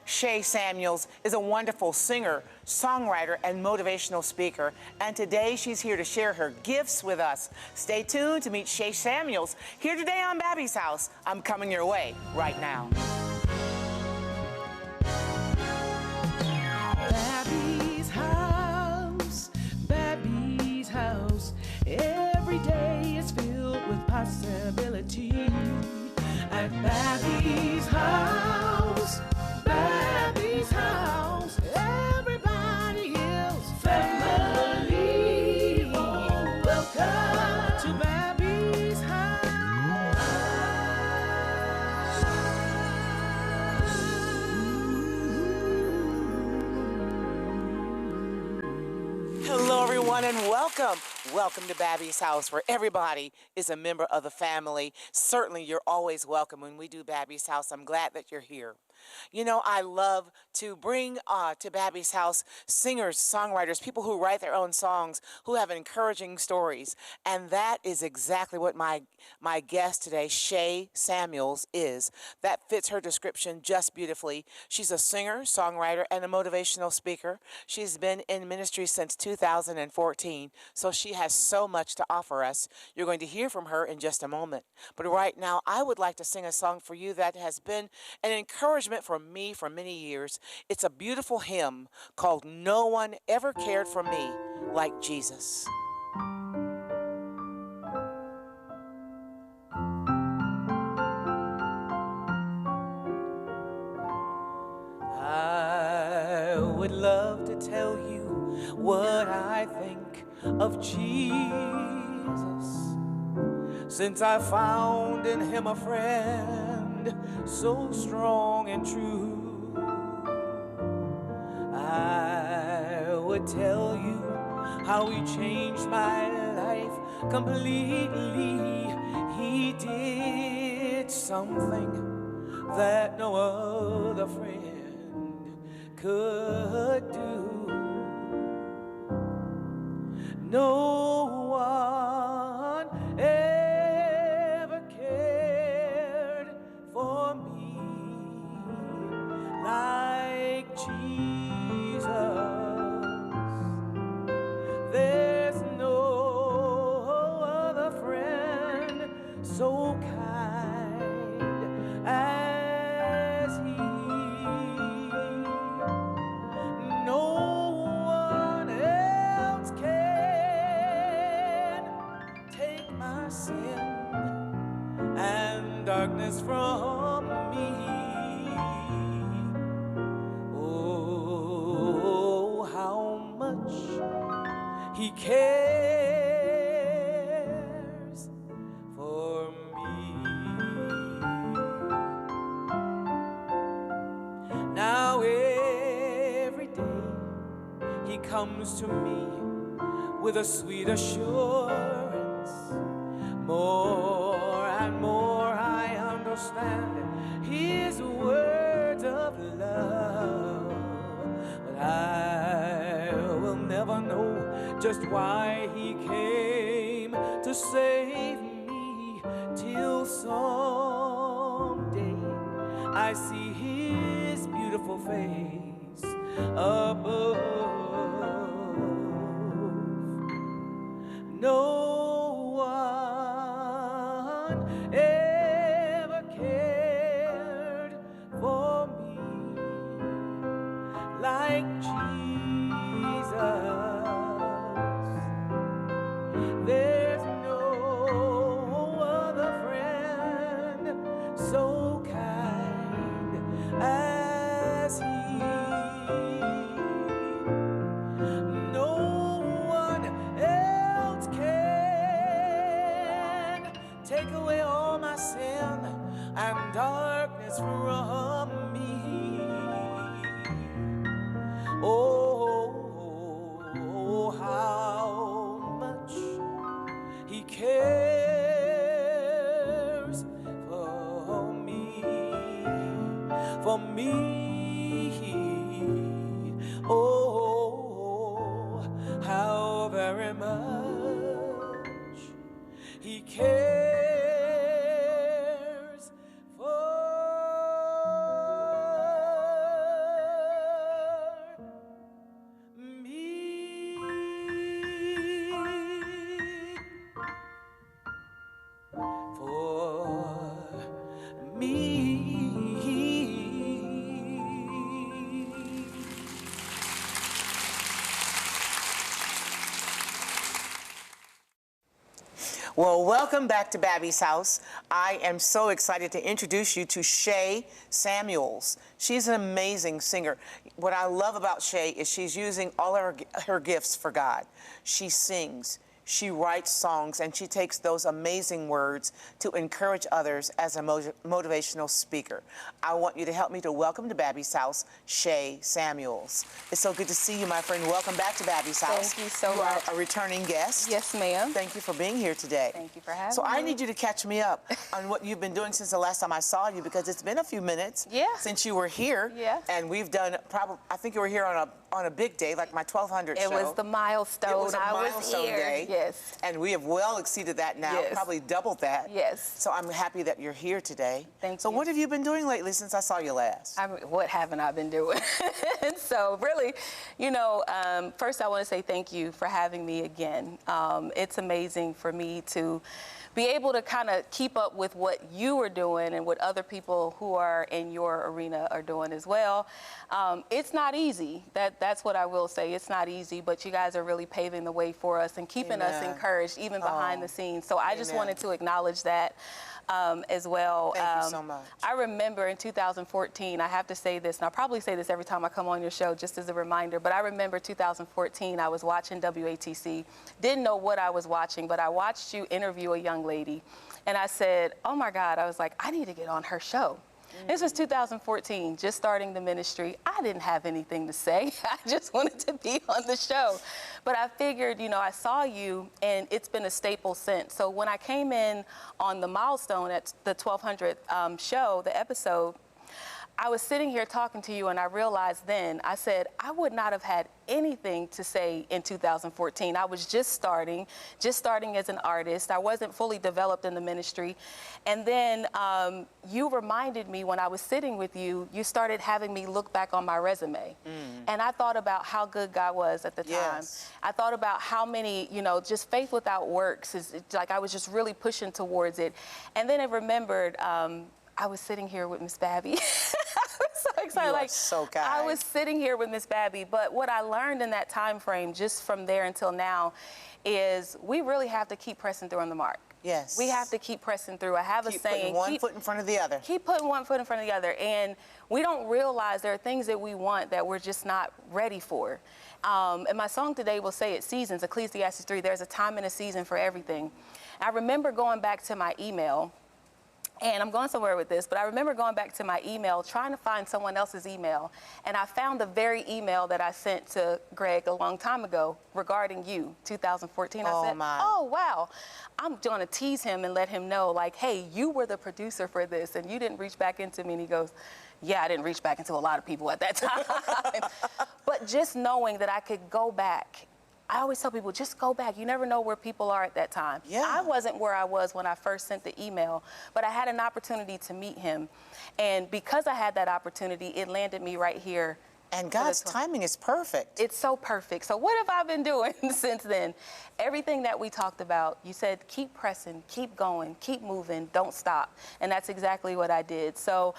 Shay Samuels is a wonderful singer, songwriter, and motivational speaker. And today she's here to share her gifts with us. Stay tuned to meet Shay Samuels here today on Babbie's House. I'm coming your way right now. Babbie's house, Babbie's house. Every day is filled with possibility. At Babbie's house, Babbie's house. Everybody is family. Welcome to Babbie's house. Hello, everyone, and welcome. Welcome to Babbie's House, where everybody is a member of the family. Certainly, you're always welcome when we do Babbie's House. I'm glad that you're here. You know, I love to bring to Babbie's House singers, songwriters, people who write their own songs, who have encouraging stories. And that is exactly what my guest today, Shay Samuels, is. That fits her description just beautifully. She's a singer, songwriter, and a motivational speaker. She's been in ministry since 2014, so she has so much to offer us. You're going to hear from her in just a moment. But right now, I would like to sing a song for you that has been an encouragement for me for many years. It's a beautiful hymn called "No One Ever Cared for Me Like Jesus." I would love to tell you what I think of Jesus, since I found in him a friend so strong and true. I would tell you how he changed my life completely. He did something that no other friend could do. No one ever cared for me like Jesus. There's no other friend so kind as he. No one else can take my sin and darkness from me. Oh, how much he cares for me. Now every day he comes to me with a sweet assurance. More and more I understand his words of love. But I will never know just why he came to save me, till someday I see his beautiful face above. No one ever cared for me like Jesus. There's no other friend so kind as he. No one else can take away all my sin and darkness from me. Oh, how much he cares for me, for me. Oh, how very much he cares. Well, welcome back to Babbie's house. I am so excited to introduce you to Shay Samuels. She's an amazing singer. What I love about Shay is she's using all of her gifts for God. She sings, she writes songs, and she takes those amazing words to encourage others as a motivational speaker. I want you to help me to welcome to Babbie's house, Shay Samuels. It's so good to see you, my friend. Welcome back to Babbie's house. Thank you so much. much. You are a returning guest. Yes, ma'am. Thank you for being here today. Thank you for having me. So I need you to catch me up on what you've been doing since the last time I saw you, because it's been a few minutes since you were here. Yeah. And we've done probably, I think you were here on a big day, like my 1200 show. It was the milestone. It was a milestone day. Yes. And we have well exceeded that now, probably doubled that. Yes. So I'm happy that you're here today. Thank you. So what have you been doing lately since I saw you last? What haven't I been doing? So really, you know, first I want to say thank you for having me again. It's amazing for me to be able to kind of keep up with what you are doing and what other people who are in your arena are doing as well. It's not easy. That's what I will say. It's not easy, but you guys are really paving the way for us and keeping us encouraged, even behind the scenes. So I just wanted to acknowledge that as well. Thank you so much. I remember in 2014, I have to say this, and I'll probably say this every time I come on your show just as a reminder, but I remember 2014, I was watching WATC, didn't know what I was watching, but I watched you interview a young lady, and I said, oh my God, I was like, I need to get on her show. This was 2014, just starting the ministry. I didn't have anything to say. I just wanted to be on the show. But I figured, you know, I saw you, and it's been a staple since. So when I came in on the milestone at the 1200th show, the episode, I was sitting here talking to you, and I realized then, I said, I would not have had anything to say in 2014. I was just starting as an artist. I wasn't fully developed in the ministry. And then you reminded me when I was sitting with you, you started having me look back on my resume. And I thought about how good God was at the time. I thought about how many, you know, just faith without works is like I was just really pushing towards it. And then I remembered, I was sitting here with Miss Babbie. I was so excited. You are so kind. I was sitting here with Miss Babbie, but what I learned in that time frame, just from there until now, is we really have to keep pressing through on the mark. Yes. We have to keep pressing through. I have a saying. Keep putting one foot in front of the other. Keep putting one foot in front of the other. And we don't realize there are things that we want that we're just not ready for. And my song today will say it, Seasons, Ecclesiastes 3, there's a time and a season for everything. I remember going back to my email, and I'm going somewhere with this, but I remember going back to my email, trying to find someone else's email, and I found the very email that I sent to Greg a long time ago regarding you, 2014. I said, oh, wow. I'm going to tease him and let him know, like, hey, you were the producer for this, and you didn't reach back into me. And he goes, yeah, I didn't reach back into a lot of people at that time. But just knowing that I could go back, I always tell people, just go back. You never know where people are at that time. Yeah. I wasn't where I was when I first sent the email, but I had an opportunity to meet him. And because I had that opportunity, it landed me right here. And God's timing is perfect. It's so perfect. So what have I been doing since then? Everything that we talked about, you said, keep pressing, keep going, keep moving, don't stop. And that's exactly what I did. So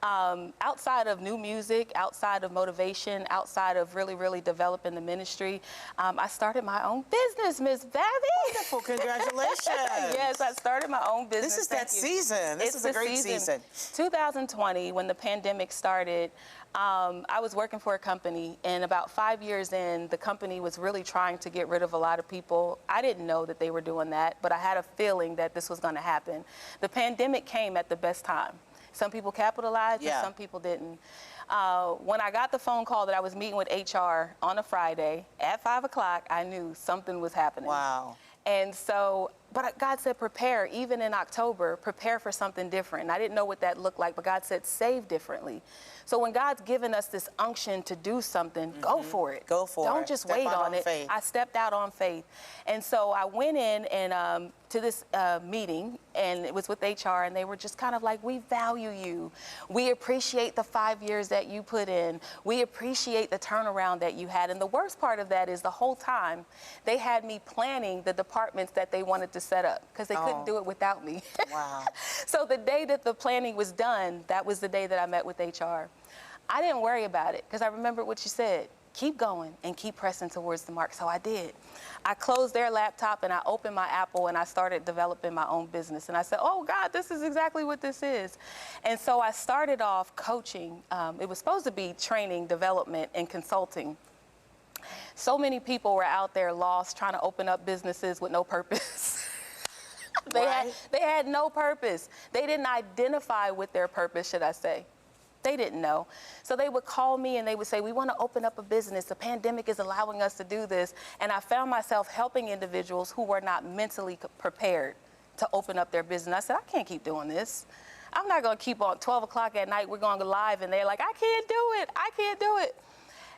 outside of new music, outside of motivation, outside of really, really developing the ministry, I started my own business, Miss Babbie. Wonderful, congratulations. Yes, I started my own business. This is that season. This is a great season. 2020, when the pandemic started, I was working for a company, and about 5 years in, the company was really trying to get rid of a lot of people. I didn't know that they were doing that, but I had a feeling that this was going to happen. The pandemic came at the best time. Some people capitalized, and some people didn't. When I got the phone call that I was meeting with HR on a Friday at 5 o'clock, I knew something was happening. Wow. And so, but God said, prepare, even in October, prepare for something different. And I didn't know what that looked like, but God said, save differently. So when God's given us this unction to do something, go for it. Go for it. Don't just wait on it. Faith. I stepped out on faith. And so I went in and to this meeting, and it was with HR, and they were just kind of like, we value you. We appreciate the 5 years that you put in. We appreciate the turnaround that you had. And the worst part of that is the whole time they had me planning the departments that they wanted to set up, because they couldn't do it without me. Wow. So the day that the planning was done, that was the day that I met with HR. I didn't worry about it, because I remembered what you said. keep going and keep pressing towards the mark. So I did. I closed their laptop and I opened my Apple and I started developing my own business. And I said, oh God, this is exactly what this is. And so I started off coaching. It was supposed to be training, development, and consulting. So many people were out there lost, trying to open up businesses with no purpose. They had no purpose. They didn't identify with their purpose, should I say. They didn't know. So they would call me and they would say, we want to open up a business. The pandemic is allowing us to do this. And I found myself helping individuals who were not mentally prepared to open up their business. I said, I can't keep doing this. I'm not going to keep on 12 o'clock at night. We're going to go live. And they're like, I can't do it. I can't do it.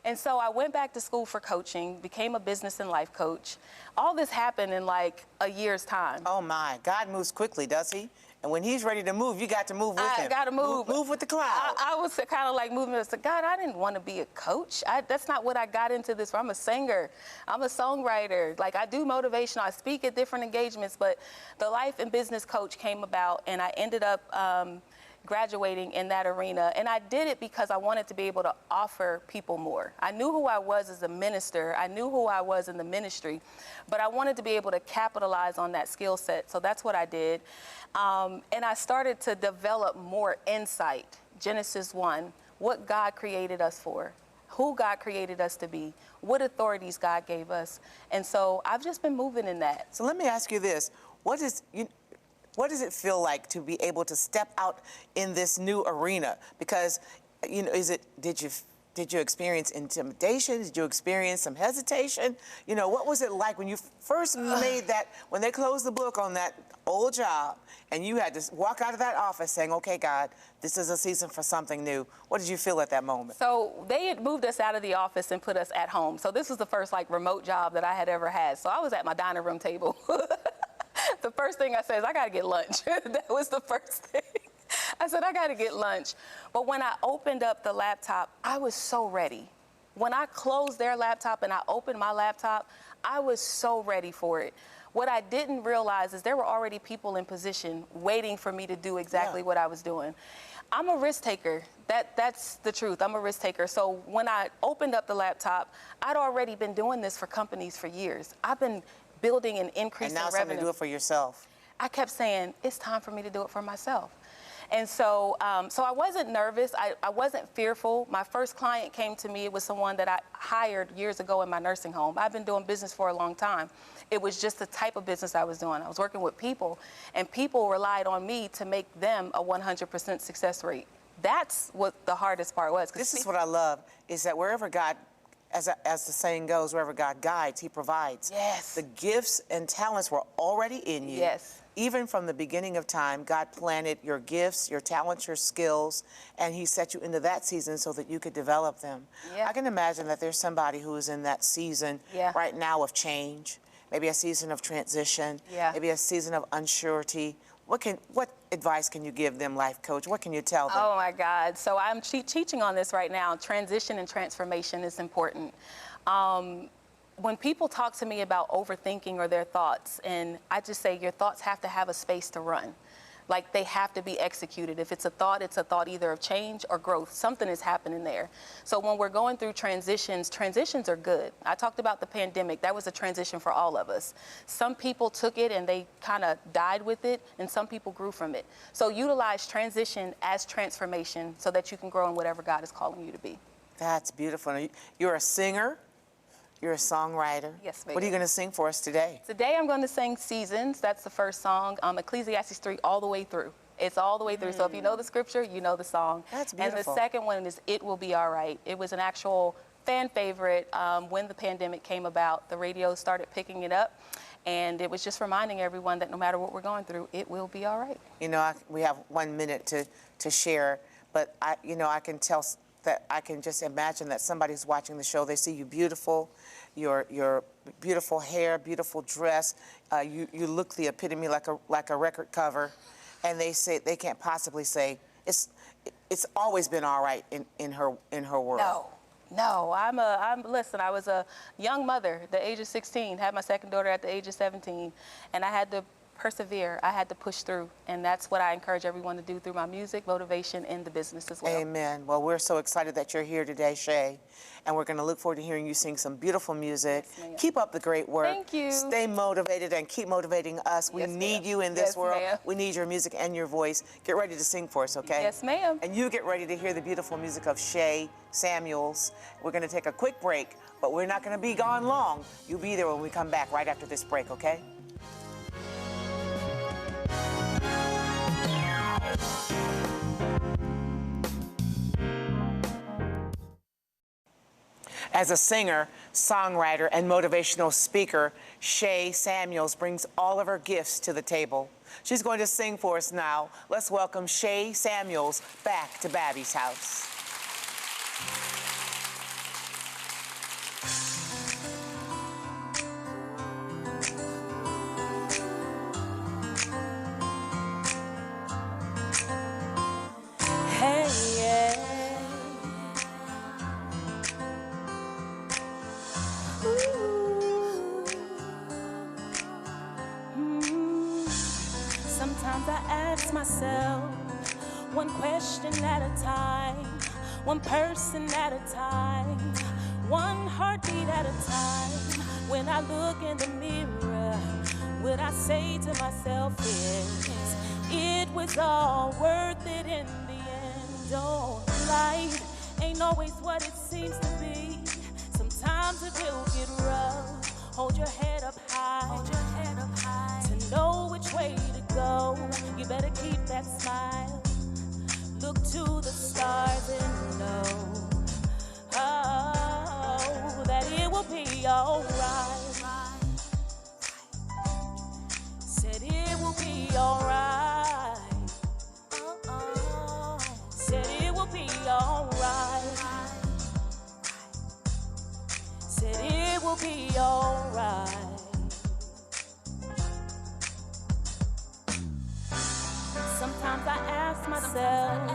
And so I went back to school for coaching, became a business and life coach. All this happened in like a year's time. Oh my, God moves quickly, does he? And when he's ready to move, you got to move with him. I got to move. Move with the crowd. I was kind of like moving. I said, God, I didn't want to be a coach. That's not what I got into this for. I'm a singer. I'm a songwriter. Like, I do motivational. I speak at different engagements. But the life and business coach came about, and I ended up graduating in that arena. And I did it because I wanted to be able to offer people more. I knew who I was as a minister. I knew who I was in the ministry. But I wanted to be able to capitalize on that skill set. So that's what I did. And I started to develop more insight. Genesis 1, what God created us for, who God created us to be, what authorities God gave us. And so I've just been moving in that. So let me ask you this. What does it feel like to be able to step out in this new arena? Because, you know, did you experience intimidation? Did you experience some hesitation? You know, what was it like when you first made that, when they closed the book on that old job and you had to walk out of that office saying, okay, God, this is a season for something new. What did you feel at that moment? So they had moved us out of the office and put us at home. So this was the first like remote job that I had ever had. So I was at my dining room table. The first thing I said is, I got to get lunch. That was the first thing. I said, I got to get lunch. But when I opened up the laptop, I was so ready. When I closed their laptop and I opened my laptop, I was so ready for it. What I didn't realize is there were already people in position waiting for me to do exactly what I was doing. I'm a risk taker. That's the truth. I'm a risk taker. So when I opened up the laptop, I'd already been doing this for companies for years. I've been building and increasing revenue. And now it's time to do it for yourself. I kept saying, it's time for me to do it for myself. And so so I wasn't nervous. I wasn't fearful. My first client came to me. It was someone that I hired years ago in my nursing home. I've been doing business for a long time. It was just the type of business I was doing. I was working with people, and people relied on me to make them a 100% success rate. That's what the hardest part was. This is what I love, is that wherever God, as the saying goes, wherever God guides, he provides. Yes. The gifts and talents were already in you. Yes. Even from the beginning of time, God planted your gifts, your talents, your skills, and he set you into that season so that you could develop them. Yeah. I can imagine that there's somebody who is in that season right now of change, maybe a season of transition, maybe a season of unsurety. What advice can you give them, life coach? What can you tell them? Oh my God. So I'm teaching on this right now. Transition and transformation is important. When people talk to me about overthinking or their thoughts, and I just say your thoughts have to have a space to run. Like, they have to be executed. If it's a thought either of change or growth. Something is happening there. So when we're going through transitions are good. I talked about the pandemic. That was a transition for all of us. Some people took it and they kind of died with it, and some people grew from it. So utilize transition as transformation so that you can grow in whatever God is calling you to be. That's beautiful. You're a singer. You're a songwriter. Yes, ma'am. What are you going to sing for us today? Today I'm going to sing Seasons. That's the first song. Ecclesiastes 3 all the way through. It's all the way through. So if you know the scripture, you know the song. That's beautiful. And the second one is It Will Be All Right. It was an actual fan favorite when the pandemic came about. The radio started picking it up. And it was just reminding everyone that no matter what we're going through, it will be all right. You know, we have 1 minute to share, but I can tell that I can just imagine that somebody's watching the show. They see you beautiful, your beautiful hair, beautiful dress. You look the epitome like a record cover, and they say they can't possibly say it's always been all right in her world. No, listen, I was a young mother at the age of 16, had my second daughter at the age of 17, and I had to persevere. I had to push through, and that's what I encourage everyone to do through my music, motivation, and the business as well. Amen. Well, we're so excited that you're here today, Shay, and we're going to look forward to hearing you sing some beautiful music. Yes, ma'am. Keep up the great work. Thank you. Stay motivated and keep motivating us. We Yes, need ma'am. you in this Yes, world. ma'am. We need your music and your voice. Get ready to sing for us, okay? Yes, ma'am. And you get ready to hear the beautiful music of Shay Samuels. We're going to take a quick break, but we're not going to be gone long. You'll be there when we come back right after this break, okay? As a singer, songwriter, and motivational speaker, Shay Samuels brings all of her gifts to the table. She's going to sing for us now. Let's welcome Shay Samuels back to Babbie's house. Hey, yeah. Sometimes I ask myself one question at a time, one person at a time, one heartbeat at a time. When I look in the mirror, what I say to myself is, it was all worth it in the end. Oh, life ain't always what it seems to be. Sometimes it will get rough. Hold your head up high. Hold your head up high. To know which way to go, you better keep that smile. Look to the stars and know, oh, that it will be alright. Said it will be alright. Said it will be alright. Said it will be alright. Sometimes I ask myself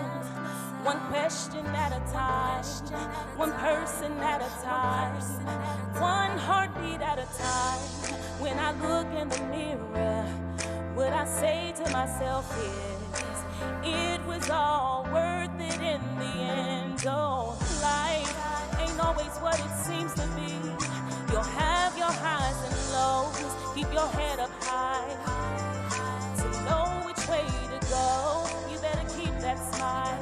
one question at a time, one person at a time, one heartbeat at a time. When I look in the mirror, what I say to myself is, it was all worth it in the end. Oh, life ain't always what it seems to be. You'll have your highs and lows. Keep your head up high. To know which way to go, you better keep that smile.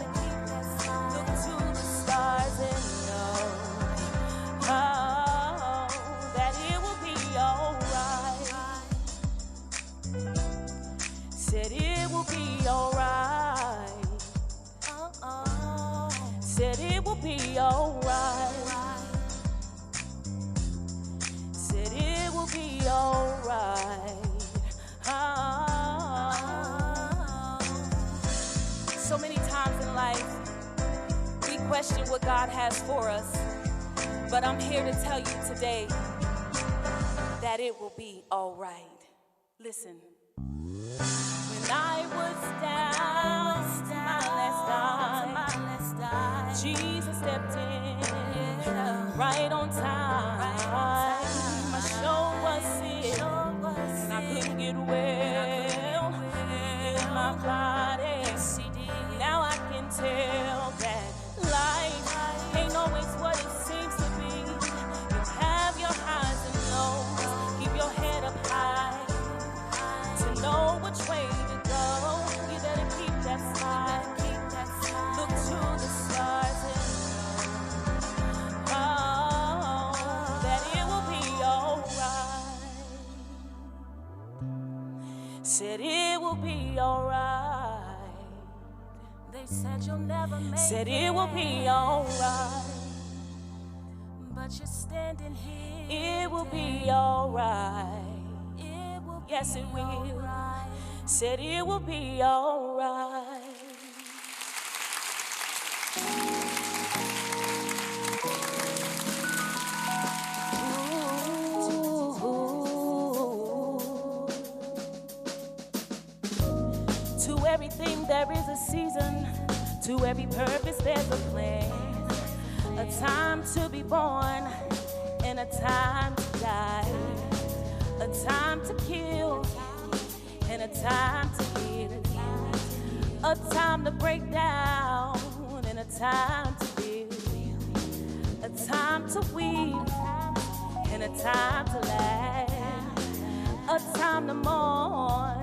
Look to the stars and know, oh, that it will be alright. Said it will be alright. Said it will be alright. Said it will be alright. So many times in life, we question what God has for us. But I'm here to tell you today that it will be alright. Listen. When I was down to my last dime, Jesus stepped in right on time. My show was sick and I couldn't get well in my body. Now I can tell that life ain't always what it seems to be. You have your highs and lows. Keep your head up high. To know which way to go, you better keep that smile. Look to the stars and know, oh, that it will be alright. Said it will be alright. They said you'll never make it. Said it will be alright. But you're standing here. It will be alright. Yes, it will. Said it will be alright. To everything there is a season. To every purpose there's a plan. A time to be born and a time to die. A time to kill and a time to heal. A time to break down and a time to build. A time to weep and a time to laugh. A time to mourn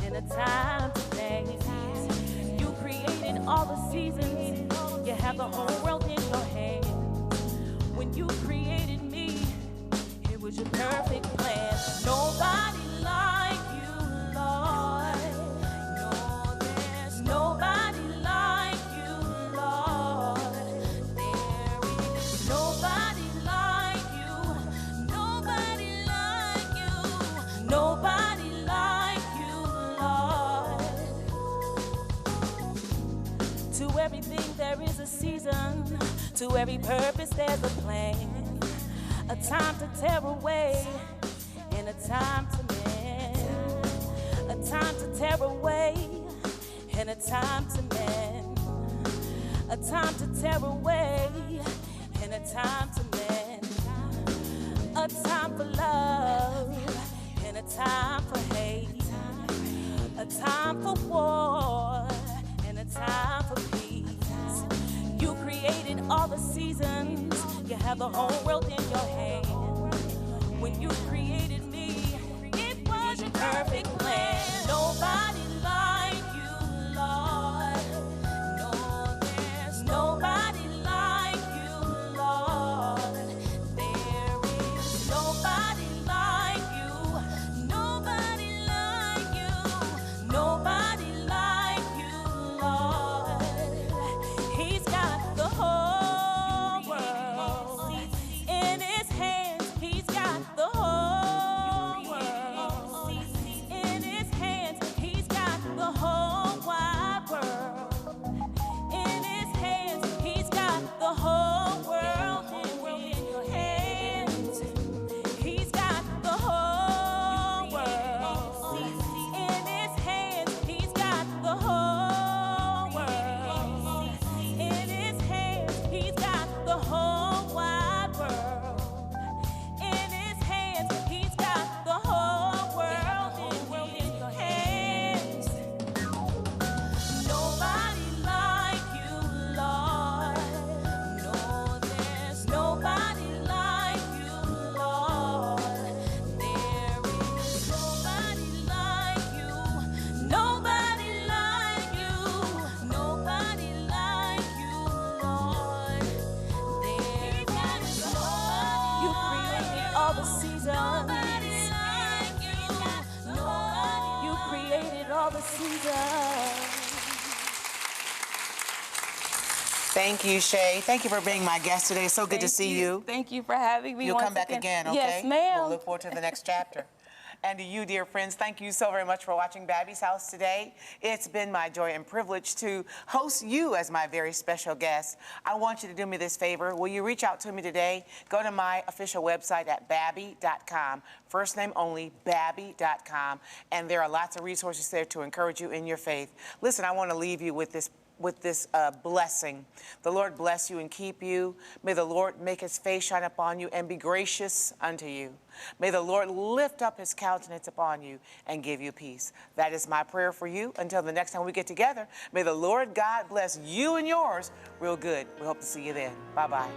and a time to dance. You created all the seasons. You have the whole world in your hands. When you created me, it was your perfect plan. Nobody like you, Lord. No, there's nobody like you, Lord. There is nobody like you. Nobody like you. Nobody like you, Lord. To everything there is a season. To every purpose there's a plan. A time to tear away and a time to mend. A time to tear away and a time to mend. A time to tear away and a time to mend. A time for love and a time for hate. A time for war and a time for peace. You created all the seasons. You have the whole world in your hand. When you created me, it was your perfect plan. Nobody like you, Lord. No, there's nobody like you, Lord. There is nobody like you. Nobody like you. Nobody like you, Lord. He's got the whole world in his hands. He's got the whole world in his hands. He's got the whole wide world in his hands. He's got the whole world in his hands. He's got the whole world in his hands. He's got the whole world in his hands. He's got the whole wide world in his hands. He's got the whole world in your hands. Nobody like you, Lord. No, there's nobody like you, Lord. There is nobody like you. Nobody like you. Nobody like you, Lord. There's nobody. You created all the seasons. Nobody like you. You created all the seasons. Thank you, Shay. Thank you for being my guest today. It's so good to Thank see you. Thank you for having me. You'll once come back again, okay? Yes, ma'am. We'll look forward to the next chapter. And to you, dear friends, thank you so very much for watching Babbie's House today. It's been my joy and privilege to host you as my very special guest. I want you to do me this favor. Will you reach out to me today? Go to my official website at Babbie.com. First name only, Babbie.com. And there are lots of resources there to encourage you in your faith. Listen, I want to leave you with this blessing. The Lord bless you and keep you. May the Lord make his face shine upon you and be gracious unto you. May the Lord lift up his countenance upon you and give you peace. That is my prayer for you. Until the next time we get together, may the Lord God bless you and yours real good. We hope to see you then. Bye-bye.